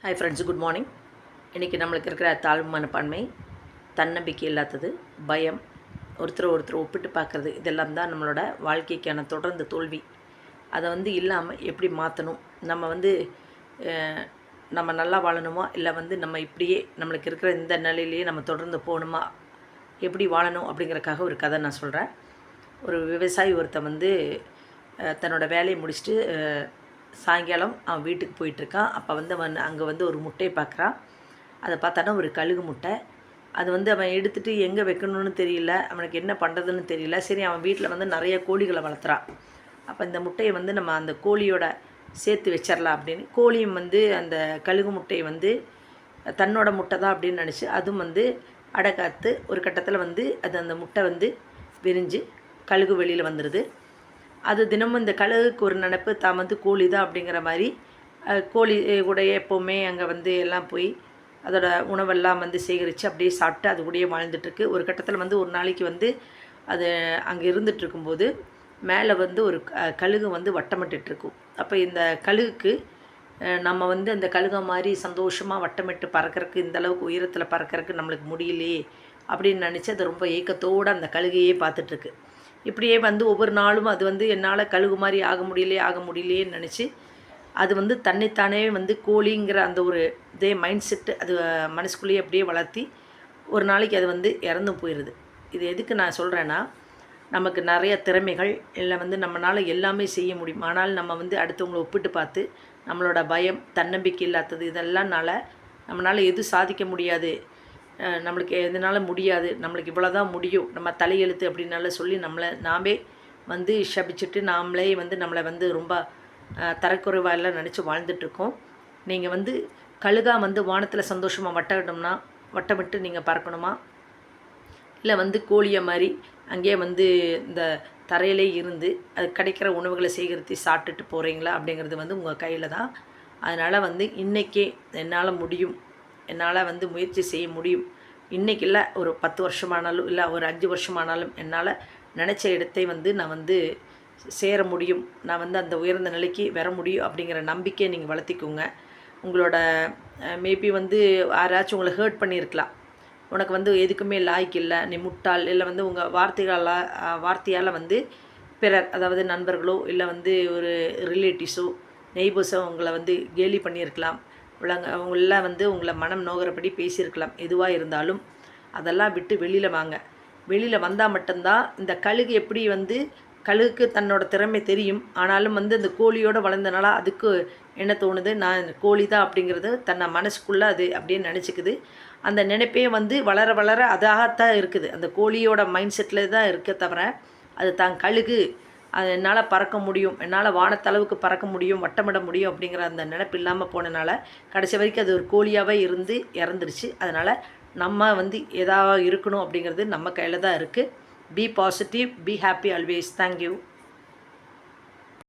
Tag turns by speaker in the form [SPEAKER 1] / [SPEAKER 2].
[SPEAKER 1] Hi friends, good morning. இன்றைக்கி நம்மளுக்கு இருக்கிற தாழ்வு மனப்பான்மை, தன்னம்பிக்கை இல்லாதது, பயம், ஒருத்தர் ஒப்பிட்டு பார்க்குறது, இதெல்லாம் தான் நம்மளோட வாழ்க்கைக்கான தொடர்ந்து தோல்வி. அதை இல்லாமல் எப்படி மாற்றணும், நம்ம நல்லா வாழணுமா, இல்லை நம்ம இப்படியே நம்மளுக்கு இருக்கிற இந்த நிலையிலேயே நம்ம தொடர்ந்து போகணுமா, எப்படி வாழணும் அப்படிங்கிறக்காக ஒரு கதை நான் சொல்கிறேன். ஒரு விவசாயி ஒருத்தன் தன்னோட வேலையை முடிச்சுட்டு சாயங்காலம் அவன் வீட்டுக்கு போயிட்டுருக்கான். அப்போ அவன் அங்கே ஒரு முட்டையை பார்க்குறான். அதை பார்த்தானா ஒரு கழுகு முட்டை. அது அவன் எடுத்துகிட்டு எங்கே வைக்கணும்னு தெரியல, அவனுக்கு என்ன பண்ணுறதுன்னு தெரியல. சரி, அவன் வீட்டில் நிறைய கோழிகளை வளர்த்துறான். அப்போ இந்த முட்டையை நம்ம அந்த கோழியோட சேர்த்து வச்சிடலாம் அப்படின்னு, கோழியும் அந்த கழுகு முட்டையை தன்னோட முட்டை தான் அப்படின்னு நினச்சி அதுவும் அடக்காத்து ஒரு கட்டத்தில் அது அந்த முட்டை விரிஞ்சு கழுகு வெளியில் வந்துடுது. அது தினமும் இந்த கழுகுக்கு ஒரு நினப்பு, தான் கோழி தான் அப்படிங்கிற மாதிரி கோழி கூட எப்போவுமே அங்கே எல்லாம் போய் அதோட உணவெல்லாம் சேகரித்து அப்படியே சாப்பிட்டு அது கூடயே வாழ்ந்துட்டுருக்கு. ஒரு கட்டத்தில் ஒரு நாளைக்கு அது அங்கே இருந்துகிட்ருக்கும்போது மேலே ஒரு கழுகு வட்டமிட்டுருக்கும். அப்போ இந்த கழுகுக்கு நம்ம அந்த கழுகை மாதிரி சந்தோஷமாக வட்டமிட்டு பறக்கிறதுக்கு, இந்தளவுக்கு உயரத்தில் பறக்கிறதுக்கு நம்மளுக்கு முடியலையே அப்படின்னு நினச்சி அது ரொம்ப ஏக்கத்தோடு அந்த கழுகையே பார்த்துட்ருக்கு. இப்படியே ஒவ்வொரு நாளும் அது என்னால் கழுகு மாதிரி ஆக முடியலையேன்னு நினச்சி அது தன்னைத்தானே கோழிங்கிற அந்த ஒரு இதே மைண்ட் செட்டு அது மனசுக்குள்ளேயே அப்படியே வளர்த்தி ஒரு நாளைக்கு அது இறந்து போயிடுது. இது எதுக்கு நான் சொல்கிறேன்னா, நமக்கு நிறைய திறமைகள் இல்லை நம்மளால் எல்லாமே செய்ய முடியும். ஆனால் நம்ம அடுத்தவங்களை ஒப்பிட்டு பார்த்து நம்மளோட பயம், தன்னம்பிக்கை இல்லாதது, இதெல்லாம்னால நம்மளால் எதுவும் சாதிக்க முடியாது, நம்மளுக்கு எதனால் முடியாது, நம்மளுக்கு இவ்வளோ தான் முடியும், நம்ம தலையெழுத்து அப்படின்னால சொல்லி நம்மளை நாமே சபிச்சுட்டு நாமளே நம்மளை ரொம்ப தரக்குறைவாக நினச்சி வாழ்ந்துட்டுருக்கோம். நீங்கள் கழுகா வானத்தில் சந்தோஷமாக வட்டமிட்டு நீங்கள் பறக்கணுமா, இல்லை கோழியை மாதிரி அங்கேயே இந்த தரையிலே இருந்து அது கிடைக்கிற உணவுகளை சேகரித்து சாப்பிட்டுட்டு போகிறீங்களா அப்படிங்கிறது உங்கள் கையில் தான். அதனால் இன்றைக்கே என்னால் முடியும், என்னால் முயற்சி செய்ய முடியும், இன்றைக்கி இல்லை ஒரு 10 வருஷமானாலும் இல்லை ஒரு 5 வருஷமானாலும் என்னால் நினச்ச இடத்தை நான் சேர முடியும், நான் அந்த உயர்ந்த நிலைக்கு வர முடியும் அப்படிங்கிற நம்பிக்கையை நீங்கள் வளர்த்திக்கோங்க. உங்களோட மேபி யாராச்சும் உங்களை ஹர்ட் பண்ணியிருக்கலாம், உனக்கு எதுக்குமே லாய்க்கு இல்லை, நீ முட்டாள், இல்லை உங்கள் வார்த்தையால் பிறர், அதாவது நண்பர்களோ இல்லை ஒரு ரிலேட்டிவ்ஸோ நெய்பர்ஸோ உங்களை கேலி பண்ணியிருக்கலாம், அவங்களெலாம் உங்களை மனம் நோகிறபடி பேசியிருக்கலாம். எதுவாக இருந்தாலும் அதெல்லாம் விட்டு வெளியில் வாங்க. வெளியில் வந்தால் மட்டும்தான் இந்த கழுகு எப்படி கழுகுக்கு தன்னோட திறமை தெரியும், ஆனாலும் அந்த கோழியோடு வளர்ந்தனால அதுக்கு என்ன தோணுது, நான் கோழி தான் அப்படிங்கிறது தன்னை மனசுக்குள்ளே அது அப்படியே நினச்சிக்குது. அந்த நினைப்பே வளர வளர அதாகத்தான் இருக்குது, அந்த கோழியோட மைண்ட் செட்டில் தான் இருக்க தவிர அது தான் கழுகு, அது என்னால் பறக்க முடியும், என்னால் வானத்தளவுக்கு பறக்க முடியும், வட்டமிட முடியும் அப்படிங்கிற அந்த நினைப்பு இல்லாமல் போனனால கடைசி வரைக்கும் அது ஒரு கோழியாகவே இருந்து இறந்துருச்சு. அதனால் நம்ம எதாவது இருக்கணும் அப்படிங்கிறது நம்ம கையில் தான் இருக்குது. Be positive, be happy always. Thank you.